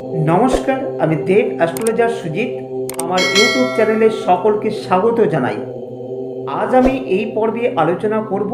নমস্কার, আমি দেব অ্যাস্ট্রোলজার সুজিত। আমার ইউটিউব চ্যানেলে সকলকে স্বাগত জানাই। আজ আমি এই পর্বে আলোচনা করব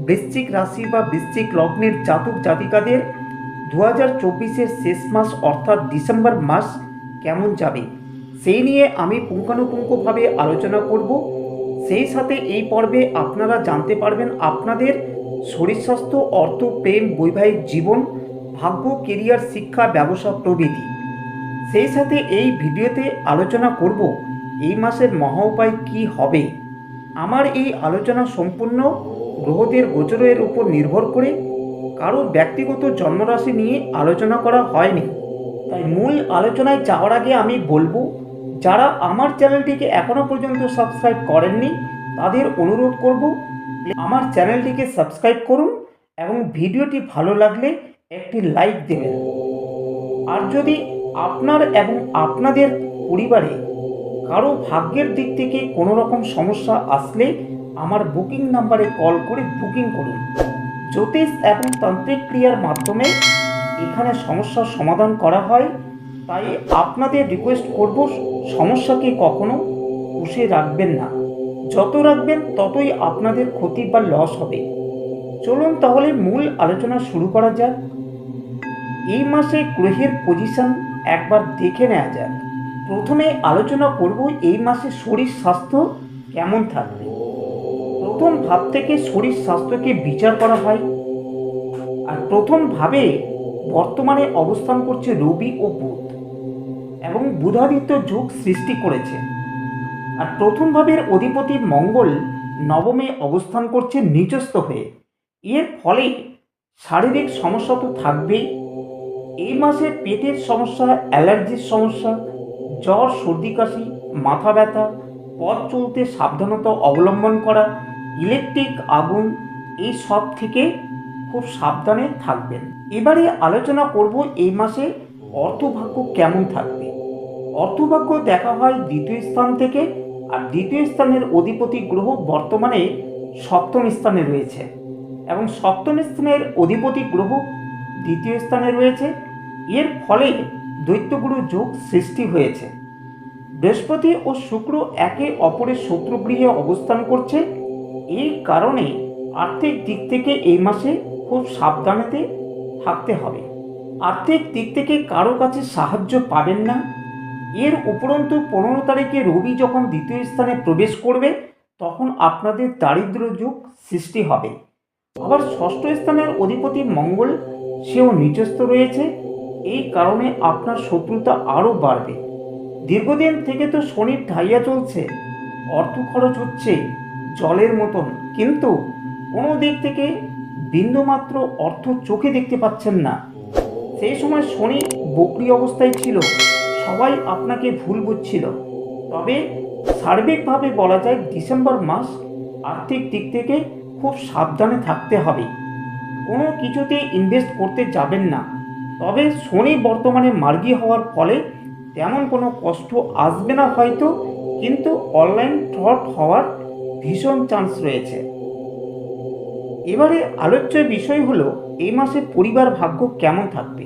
বৃশ্চিক রাশি বা বৃশ্চিক লগ্নের জাতক জাতিকাদের 2024-এর শেষ মাস অর্থাৎ ডিসেম্বর মাস কেমন যাবে সেই নিয়ে আমি পুঙ্খানুপুঙ্খভাবে আলোচনা করব। সেই সাথে এই পর্বে আপনারা জানতে পারবেন আপনাদের শরীর স্বাস্থ্য, অর্থ, প্রেম, বৈবাহিক জীবন, ভাগ্য, কেরিয়ার, শিক্ষা, ব্যবসা প্রভৃতি। সেই সাথে এই ভিডিওতে আলোচনা করব এই মাসের মহা উপায় কী হবে। আমার এই আলোচনা সম্পূর্ণ গ্রহদের গোচরের উপর নির্ভর করে, কারো ব্যক্তিগত জন্মরাশি নিয়ে আলোচনা করা হয়নি। তাই মূল আলোচনায় যাওয়ার আগে আমি বলবো, যারা আমার চ্যানেলটিকে এখনও পর্যন্ত সাবস্ক্রাইব করেননি তাদের অনুরোধ করব আমার চ্যানেলটিকে সাবস্ক্রাইব করুন এবং ভিডিওটি ভালো লাগলে একটি লাইক দেবেন। আর যদি আপনার এবং আপনাদের পরিবারে কারো ভাগ্যের দিক থেকে কোনো রকম সমস্যা আসলে আমার বুকিং নাম্বারে কল করে বুকিং করুন। জ্যোতিষ এবং তান্ত্রিক ক্রিয়ার মাধ্যমে এখানে সমস্যার সমাধান করা হয়। তাই আপনাদের রিকোয়েস্ট করব, সমস্যাকে কখনো পুষে রাখবেন না। যত রাখবেন ততই আপনাদের ক্ষতি বা লস হবে। চলুন তাহলে মূল আলোচনা শুরু করা যাক। এই মাসে গ্রহের পজিশন একবার দেখে নেওয়া যাক। প্রথমে আলোচনা করব এই মাসে শরীর স্বাস্থ্য কেমন থাকবে। প্রথম ভাব থেকে শরীর স্বাস্থ্যকে বিচার করা হয়। আর প্রথম ভাবে বর্তমানে অবস্থান করছে রবি ও বুধ, এবং বুধাদিত্য যুগ সৃষ্টি করেছে। আর প্রথম ভাবের অধিপতি মঙ্গল নবমে অবস্থান করছে নিচস্থ হয়ে। এর ফলে শারীরিক সমস্যা তো থাকবেই। এই মাসে পেটের সমস্যা, অ্যালার্জির সমস্যা, জ্বর, সর্দি কাশি, মাথা ব্যথা, পথ চলতে সাবধানতা অবলম্বন করা, ইলেকট্রিক আগুন, এই সব থেকে খুব সাবধানে থাকবেন। এবারে আলোচনা করব এই মাসে অর্থভাগ্য কেমন থাকবে। অর্থভাগ্য দেখা হয় দ্বিতীয় স্থান থেকে, আর দ্বিতীয় স্থানের অধিপতি গ্রহ বর্তমানে সপ্তম স্থানে রয়েছে, এবং সপ্তম স্থানের অধিপতি গ্রহ দ্বিতীয় স্থানে রয়েছে। এর ফলে দৈত্যগুরু যুগ সৃষ্টি হয়েছে। বৃহস্পতি ও শুক্র একে অপরের শত্রুগৃহে অবস্থান করছে। এই কারণে আর্থিক দিক থেকে এই মাসে খুব সাবধানেতে থাকতে হবে। আর্থিক দিক থেকে কারো কাছে সাহায্য পাবেন না। এর উপরন্তু 15 তারিখে রবি যখন দ্বিতীয় স্থানে প্রবেশ করবে তখন আপনাদের দারিদ্র যুগ সৃষ্টি হবে। আবার ষষ্ঠ স্থানের অধিপতি মঙ্গল, সেও নিচস্থ রয়েছে। এই কারণে আপনার শত্রুতা আরও বাড়বে। দীর্ঘদিন থেকে তো শনির ঢাইয়া চলছে, অর্থ খরচ হচ্ছে জলের মতন, কিন্তু কোনো দিক থেকে বিন্দুমাত্র অর্থ চোখে দেখতে পাচ্ছেন না। সেই সময় শনি বক্রি অবস্থায় ছিল, সবাই আপনাকে ভুল বুঝছিল। তবে সার্বিকভাবে বলা যায় ডিসেম্বর মাস আর্থিক দিক থেকে খুব সাবধানে থাকতে হবে। কোনো কিছুতে ইনভেস্ট করতে যাবেন না। তবে শনি বর্তমানে মার্গী হওয়ার ফলে তেমন কোনো কষ্ট আসবে না হয়তো, কিন্তু অনলাইন ফ্রড হওয়ার ভীষণ চান্স রয়েছে। এবারে আলোচ্য বিষয় হলো এই মাসে পরিবার ভাগ্য কেমন থাকবে।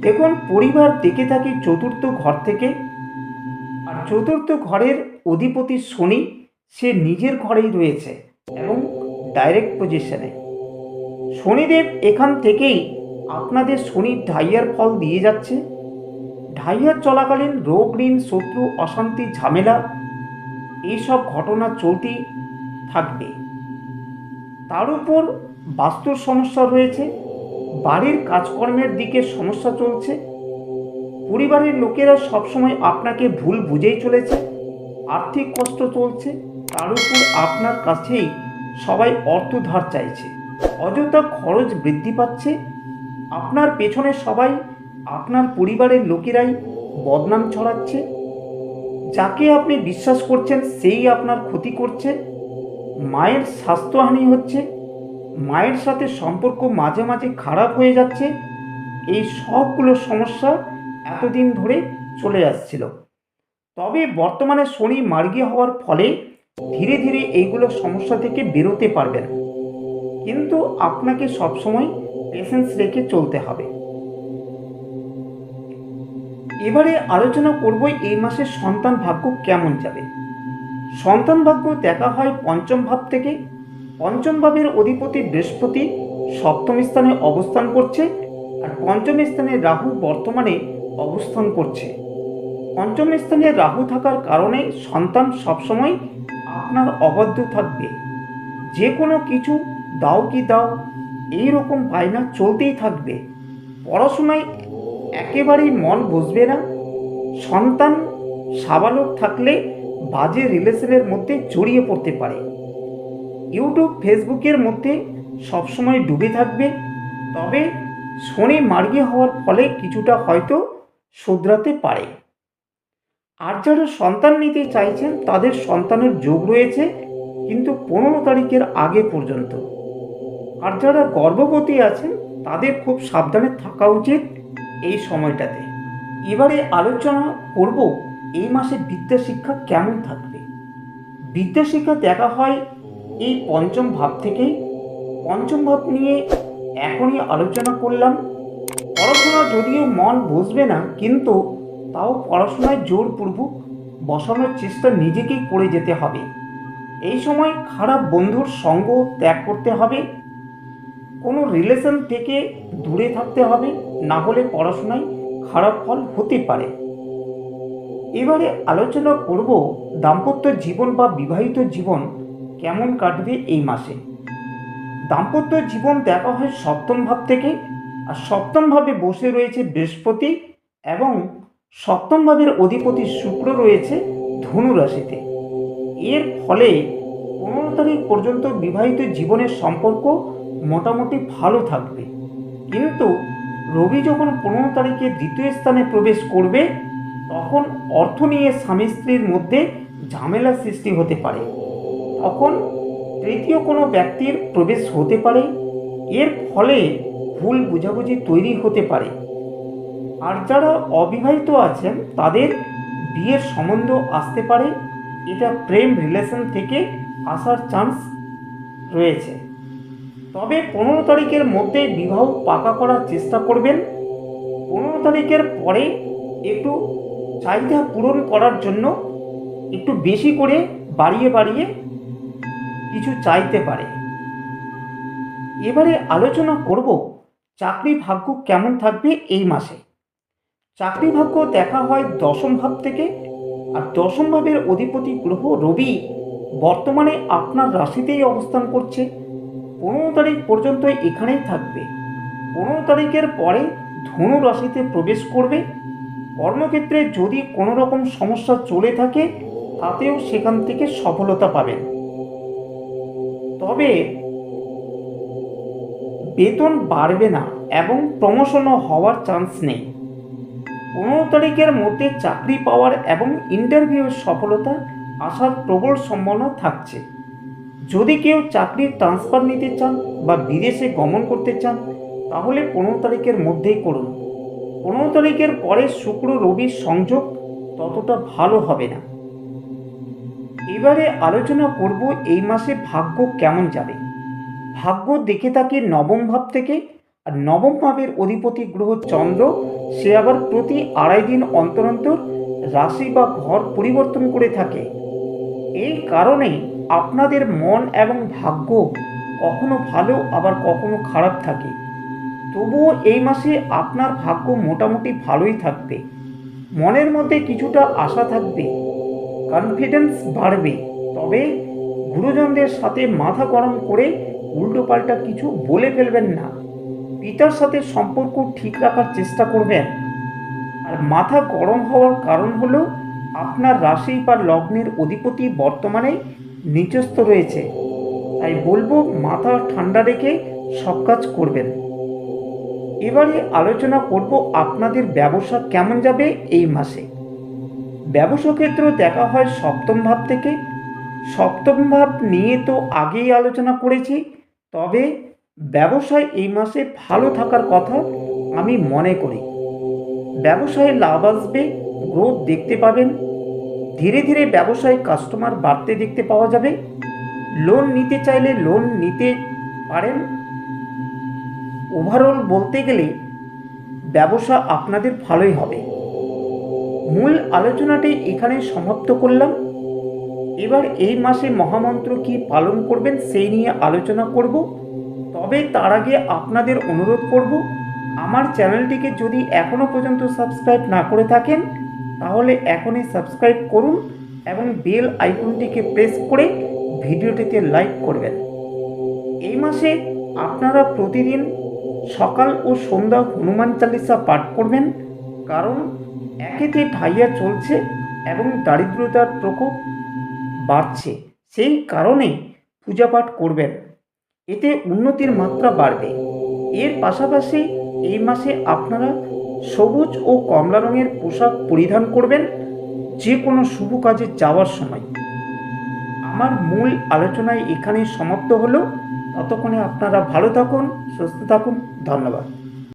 দেখুন, পরিবার দেখে থাকি চতুর্থ ঘর থেকে, আর চতুর্থ ঘরের অধিপতি শনি, সে নিজের ঘরেই রয়েছে এবং ডাইরেক্ট পজিশনে। শনিদেব এখান থেকেই আপনাদের শনির ঢাইয়ার ফল দিয়ে যাচ্ছে। ঢাইয়ার চলাকালীন রোগ, ঋণ, শত্রু, অশান্তি, ঝামেলা, এইসব ঘটনা চলতেই থাকবে। তার উপর বাস্তুর সমস্যা রয়েছে, বাড়ির কাজকর্মের দিকে সমস্যা চলছে, পরিবারের লোকেরা সবসময় আপনাকে ভুল বুঝেই চলেছে, আর্থিক কষ্ট চলছে, তার উপর আপনার কাছেই সবাই অর্থ ধার চাইছে, অযথা খরচ বৃদ্ধি পাচ্ছে। আপনার পেছনে সবাই, আপনার পরিবারের লোকেরাই বদনাম ছড়াচ্ছে। যাকে আপনি বিশ্বাস করছেন সেই আপনার ক্ষতি করছে। মায়ের স্বাস্থ্যহানি হচ্ছে, মায়ের সাথে সম্পর্ক মাঝে মাঝে খারাপ হয়ে যাচ্ছে। এই সবগুলো সমস্যা এতদিন ধরে চলে আসছিল। তবে বর্তমানে শনি মার্গী হওয়ার ফলে ধীরে ধীরে এইগুলো সমস্যা থেকে বেরোতে পারবেন, কিন্তু আপনাকে সবসময় পেশেন্স রেখে চলতে হবে। এবারে আলোচনা করব এই মাসে সন্তান ভাগ্য কেমন যাবে। সন্তান ভাগ্য দেখা হয় পঞ্চম ভাব থেকে। পঞ্চম ভাবের অধিপতি বৃহস্পতি সপ্তম স্থানে অবস্থান করছে, আর পঞ্চম স্থানে রাহু বর্তমানে অবস্থান করছে। পঞ্চম স্থানে রাহু থাকার কারণে সন্তান সবসময় আপনার অবাধ্য থাকবে। যে কোনো কিছু দাও কি দাও এই রকম বায়না চলতেই থাকবে। পড়াশোনায় একেবারেই মন বসবে না। সন্তান সাবালক থাকলে বাজে রিলেশনের মধ্যে জড়িয়ে পড়তে পারে। ইউটিউব ফেসবুকের মধ্যে সবসময় ডুবে থাকবে। তবে শনি মার্গী হওয়ার ফলে কিছুটা হয়তো শুধরাতে পারে। আর যারা সন্তান নিতে চাইছেন তাদের সন্তানের যোগ রয়েছে, কিন্তু 15 তারিখের আগে পর্যন্ত। আর যারা গর্ভবতী আছেন তাদের খুব সাবধানে থাকা উচিত এই সময়টাতে। এবারে আলোচনা করব এই মাসে বিদ্যা শিক্ষা কেমন থাকবে। বিদ্যা শিক্ষা দেখা হয় এই পঞ্চম ভাব থেকেই। পঞ্চম ভাব নিয়ে এখনই আলোচনা করলাম। পড়াশোনা যদিও মন বসবে না, কিন্তু তাও পড়াশোনায় জোরপূর্বক বসানোর চেষ্টা নিজেকেই করে যেতে হবে। এই সময় খারাপ বন্ধুর সঙ্গ ত্যাগ করতে হবে। কোনো রিলেশন থেকে দূরে থাকতে হবে, না হলে পড়াশোনায় খারাপ ফল হতে পারে। এবারে আলোচনা করব দাম্পত্য জীবন বা বিবাহিত জীবন কেমন কাটবে এই মাসে। দাম্পত্য জীবন দেখা হয় সপ্তম ভাব থেকে, আর সপ্তম ভাবে বসে রয়েছে বৃহস্পতি এবং সপ্তম ভাবের অধিপতি শুক্র রয়েছে ধনু রাশিতে। এর ফলে 15 তারিখ পর্যন্ত বিবাহিত জীবনের সম্পর্ক মোটামুটি ভালো থাকবে। কিন্তু রবি যখন 15 তারিখে দ্বিতীয় স্থানে প্রবেশ করবে, তখন অর্থ নিয়ে স্বামী স্ত্রীর মধ্যে ঝামেলা সৃষ্টি হতে পারে। তখন তৃতীয় কোনো ব্যক্তির প্রবেশ হতে পারে। এর ফলে ভুল বোঝাবুঝি তৈরি হতে পারে। আর যারা অবিবাহিত আছেন তাদের বিয়ের সম্বন্ধ আসতে পারে। এটা প্রেম রিলেশন থেকে আসার চান্স রয়েছে। তবে 15 তারিখের মধ্যে বিবাহ পাকা করার চেষ্টা করবেন। 15 তারিখের পরে একটু চাহিদা পূরণ করার জন্য একটু বেশি করে বাড়িয়ে বাড়িয়ে কিছু চাইতে পারে। এবারে আলোচনা করব চাকরি ভাগ্য কেমন থাকবে এই মাসে। চাকরি ভাগ্য দেখা হয় দশম ভাব থেকে, আর দশম ভাবের অধিপতি গ্রহ রবি বর্তমানে আপনার রাশিতেই অবস্থান করছে। 15 তারিখ পর্যন্ত এখানেই থাকবে। 15 তারিখের পরে ধনু রাশিতে প্রবেশ করবে। কর্মক্ষেত্রে যদি কোনো রকম সমস্যা চলে থাকে তাতেও সেখান থেকে সফলতা পাবেন। তবে বেতন বাড়বে না এবং প্রমোশনও হওয়ার চান্স নেই। 15 তারিখের মধ্যে চাকরি পাওয়ার এবং ইন্টারভিউয়ের সফলতা আসার প্রবল সম্ভাবনা থাকছে। যদি কেউ চাকরির ট্রান্সফার নিতে চান বা বিদেশে গমন করতে চান তাহলে 15 তারিখের মধ্যেই করুন। 15 তারিখের পরে শুক্র রবির সংযোগ ততটা ভালো হবে না। এবারে আলোচনা করব এই মাসে ভাগ্য কেমন যাবে। ভাগ্য দেখে থাকে নবম ভাব থেকে, আর নবম ভাবের অধিপতি গ্রহ চন্দ্র সে আবার প্রতি 2.5 দিন অন্তর অন্তর রাশি বা ঘর পরিবর্তন করে থাকে। এই কারণে আপনাদের মন এবং ভাগ্য কখনো ভালো আবার কখনো খারাপ থাকে। তবুও এই মাসে আপনার ভাগ্য মোটামুটি ভালোই থাকবে। মনের মধ্যে কিছুটা আশা থাকবে, কনফিডেন্স বাড়বে। তবে গুরুজনদের সাথে মাথা গরম করে উল্টোপাল্টা কিছু বলে ফেলবেন না। পিতার সাথে সম্পর্ক ঠিক রাখার চেষ্টা করবেন। আর মাথা গরম হওয়ার কারণ হলো আপনার রাশি বা লগ্নের অধিপতি বর্তমানে নিচস্থ রয়েছে। তাই বলবো মাথা ঠান্ডা রেখে সব কাজ করবেন। এবারে আলোচনা করব আপনাদের ব্যবসা কেমন যাবে এই মাসে। ব্যবসা ক্ষেত্র দেখা হয় সপ্তম ভাব থেকে। সপ্তম ভাব নিয়ে তো আগেই আলোচনা করেছি। তবে ব্যবসায় এই মাসে ভালো থাকার কথা আমি মনে করি। ব্যবসায় লাভ আসবে, গ্রোথ দেখতে পাবেন। ধীরে ধীরে ব্যবসায় কাস্টমার বাড়তে দেখতে পাওয়া যাবে। লোন নিতে চাইলে লোন নিতে পারেন। ওভারঅল বলতে গেলে ব্যবসা আপনাদের ভালোই হবে। মূল আলোচনাটি এখানে সমাপ্ত করলাম। এবার এই মাসে মহামন্ত্র কি পালন করবেন সেই নিয়ে আলোচনা করব। তবে তার আগে আপনাদের অনুরোধ করব, আমার চ্যানেলটিকে যদি এখনও পর্যন্ত সাবস্ক্রাইব না করে থাকেন তাহলে এখনই সাবস্ক্রাইব করুন এবং বেল আইকনটিকে প্রেস করে ভিডিওটিতে লাইক করবেন। এই মাসে আপনারা প্রতিদিন সকাল ও সন্ধ্যা হনুমান চালিসা পাঠ করবেন, কারণ একেতে ঢাইয়া চলছে এবং দারিদ্রতার প্রকোপ বাড়ছে। সেই কারণে পূজা পাঠ করবেন, এতে উন্নতির মাত্রা বাড়বে। এর পাশাপাশি এই মাসে আপনারা সবুজ ও কমলা রঙের পোশাক পরিধান করবেন যে কোনো শুভ কাজে যাওয়ার সময়। আমার মূল আলোচনায় এখানেই সমাপ্ত হলো। ততক্ষণে আপনারা ভালো থাকুন, সুস্থ থাকুন। ধন্যবাদ।